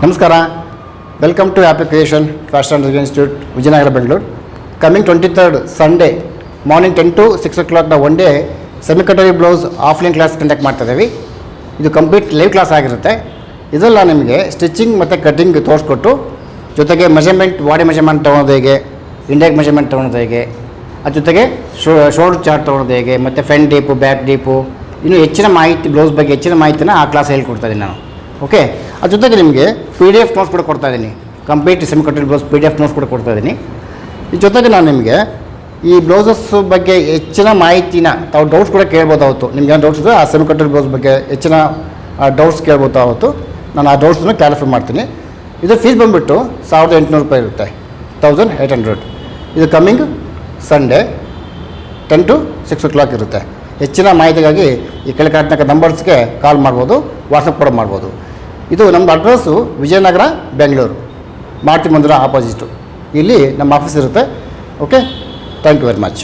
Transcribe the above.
ನಮಸ್ಕಾರ, welcome to happy creation fashion design institute, Vijayanagara, Bengaluru. Coming 23rd Sunday morning 10 to 6 o'clock one day ಸೆಮಿಕಟರಿ blouse offline class conduct ಮಾಡ್ತಾಯಿದ್ದೀವಿ. ಇದು complete live class ಆಗಿರುತ್ತೆ. ಇದೆಲ್ಲ ನಿಮಗೆ stitching ಮತ್ತು ಕಟ್ಟಿಂಗ್ ತೋರಿಸ್ಕೊಟ್ಟು, ಜೊತೆಗೆ ಮೆಜರ್ಮೆಂಟ್, ಬಾಡಿ ಮೆಜರ್ಮೆಂಟ್ ತೊಗೊಳೋದು ಹೇಗೆ, ಇಂಡೆಕ್ ಮೆಜರ್ಮೆಂಟ್ ತೊಗೊಳೋದು ಹೇಗೆ, ಅದ್ರ ಜೊತೆಗೆ ಶೋಲ್ಡರ್ ಚಾರ್ಟ್ ತೊಗೊಳೋದು ಹೇಗೆ, ಮತ್ತು ಫ್ರಂಟ್ ಡೀಪು, ಬ್ಯಾಕ್ ಡೀಪು, ಇನ್ನೂ ಹೆಚ್ಚಿನ ಮಾಹಿತಿ, ಬ್ಲೌಸ್ ಬಗ್ಗೆ ಹೆಚ್ಚಿನ ಮಾಹಿತಿನ ಆ ಕ್ಲಾಸ್ ಹೇಳ್ಕೊಡ್ತಾಯಿದ್ದೀನಿ ನಾನು. ಓಕೆ, ಅದ್ರ ಜೊತೆಗೆ ನಿಮಗೆ PDF ನೋಟ್ಸ್ ಕೂಡ ಕೊಡ್ತಾಯಿದ್ದೀನಿ. ಕಂಪ್ಲೀಟ್ ಸೆಮಿಕಟರಿ ಬ್ಲೌಸ್ PDF ನೋಟ್ಸ್ ಕೂಡ ಕೊಡ್ತಾಯಿದ್ದೀನಿ. ಈ ಜೊತೆಗೆ ನಾನು ನಿಮಗೆ ಈ ಬ್ಲೌಸಸ್ ಬಗ್ಗೆ ಹೆಚ್ಚಿನ ಮಾಹಿತಿನ ತಾವು ಡೌಟ್ಸ್ ಕೂಡ ಕೇಳ್ಬೋದಾಗುತ್ತೆ. ನಿಮ್ಗೆ ಏನು ಡೌಟ್ಸ್ ಇದೆ ಆ ಸೆಮಿಕಟರಿ ಬ್ಲೌಸ್ ಬಗ್ಗೆ ಹೆಚ್ಚಿನ ಡೌಟ್ಸ್ ಕೇಳ್ಬೋದಾಗುತ್ತೆ. ನಾನು ಆ ಡೌಟ್ಸನ್ನು ಕ್ಲಾರಿಫೈ ಮಾಡ್ತೀನಿ. ಇದು ಫೀಸ್ ಬಂದುಬಿಟ್ಟು 1800 ರೂಪಾಯಿ ಇರುತ್ತೆ, 1800. ಇದು ಕಮ್ಮಿಂಗ್ ಸಂಡೇ 10 to 6 o'clock ಇರುತ್ತೆ. ಹೆಚ್ಚಿನ ಮಾಹಿತಿಗಾಗಿ ಈ ಕೆಳಕಾಡಿನ ನಂಬರ್ಸ್ಗೆ ಕಾಲ್ ಮಾಡ್ಬೋದು, ವಾಟ್ಸಪ್ ಕೂಡ ಮಾಡ್ಬೋದು. ಇದು ನಮ್ಮದು ಅಡ್ರೆಸ್ಸು ವಿಜಯನಗರ, ಬೆಂಗಳೂರು, ಮಾರುತಿ ಮಂದಿರ ಆಪೋಸಿಟು. ಇಲ್ಲಿ ನಮ್ಮ ಆಫೀಸ್ ಇರುತ್ತೆ. Okay, thank you very much.